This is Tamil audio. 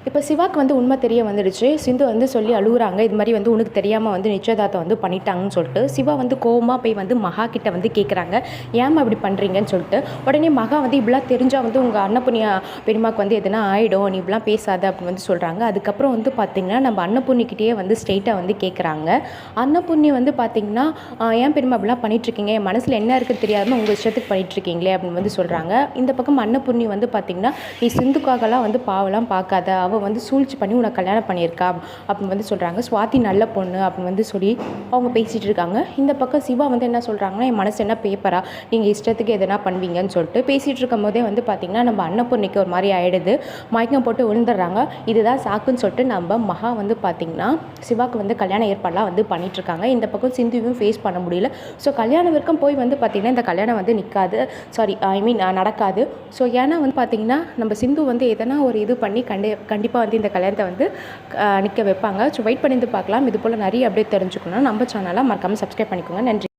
இப்போ சிவாக்கு வந்து உண்மை தெரிய வந்துடுச்சு. சிந்து வந்து சொல்லி அழுகுறாங்க. இது மாதிரி வந்து உனக்கு தெரியாமல் வந்து நிச்சயதார்த்தம் வந்து பண்ணிட்டாங்கன்னு சொல்லிட்டு சிவா வந்து கோவமாக போய் வந்து மகா கிட்ட வந்து கேட்குறாங்க, ஏமா இப்படி பண்ணுறீங்கன்னு சொல்லிட்டு. உடனே மகா வந்து இப்படிலாம் தெரிஞ்சால் வந்து உங்கள் அன்னபூர்ணியா பெரியம்மாவுக்கு வந்து எதுனா ஆகிடும், நீ இப்படிலாம் பேசாத அப்படின்னு வந்து சொல்கிறாங்க. அதுக்கப்புறம் வந்து பார்த்திங்கன்னா நம்ம அன்னபூர்ணிக்கிட்டேயே வந்து ஸ்ட்ரெயிட்டாக வந்து கேட்குறாங்க. அன்னபூர்ணி வந்து பார்த்திங்கன்னா, ஏன் பெரியம்மா இப்படிலாம் பண்ணிகிட்ருக்கீங்க, என் மனசில் என்ன இருக்குது தெரியாமல் உங்கள் இஷ்டத்துக்கு பண்ணிகிட்ருக்கீங்களே அப்படின்னு வந்து சொல்கிறாங்க. இந்த பக்கம் அன்னபூர்ணி வந்து பார்த்திங்கன்னா, நீ சிந்துக்காகலாம் வந்து பாவலாம் பார்க்காத, வந்து சூழ்ச்சி பண்ணி உனக்கு கல்யாணம் பண்ணியிருக்கா அப்படின்னு வந்து சொல்கிறாங்க. சுவாதி நல்ல பொண்ணு அப்படின்னு வந்து சொல்லி அவங்க பேசிகிட்டு இருக்காங்க. இந்த பக்கம் சிவா வந்து என்ன சொல்கிறாங்கன்னா, என் மனசு என்ன பேப்பரா, நீங்கள் இஷ்டத்துக்கு எதனா பண்ணுவீங்கன்னு சொல்லிட்டு பேசிகிட்டு இருக்கும் போதே வந்து பார்த்திங்கன்னா நம்ம அன்னபூர்ணிக்கு ஒரு மாதிரி ஆகிடுது. மயக்கம் போட்டு விழுந்துடுறாங்க. இதுதான் சாக்குன்னு சொல்லிட்டு நம்ம மகா வந்து பார்த்திங்கன்னா சிவாக்கு வந்து கல்யாண ஏற்பாடெலாம் வந்து பண்ணிகிட்ருக்காங்க. இந்த பக்கம் சிந்துவும் ஃபேஸ் பண்ண முடியல. ஸோ கல்யாணம் வரைக்கும் போய் வந்து பார்த்திங்கன்னா இந்த கல்யாணம் வந்து நிற்காது, நடக்காது. ஸோ ஏன்னா வந்து பார்த்திங்கன்னா நம்ம சிந்து வந்து எதனா ஒரு இது பண்ணி கண்டிப்பாக வந்து இந்த கல்யாணத்தை வந்து நிற்க வைப்பாங்க. ஸோ வெயிட் பண்ணி பார்க்கலாம். இது போல் நிறைய அப்டேட் தெரிஞ்சுக்கணும் நம்ம சேனலை மறக்காமல் சப்ஸ்கிரைப் பண்ணிக்கோங்க. நன்றி.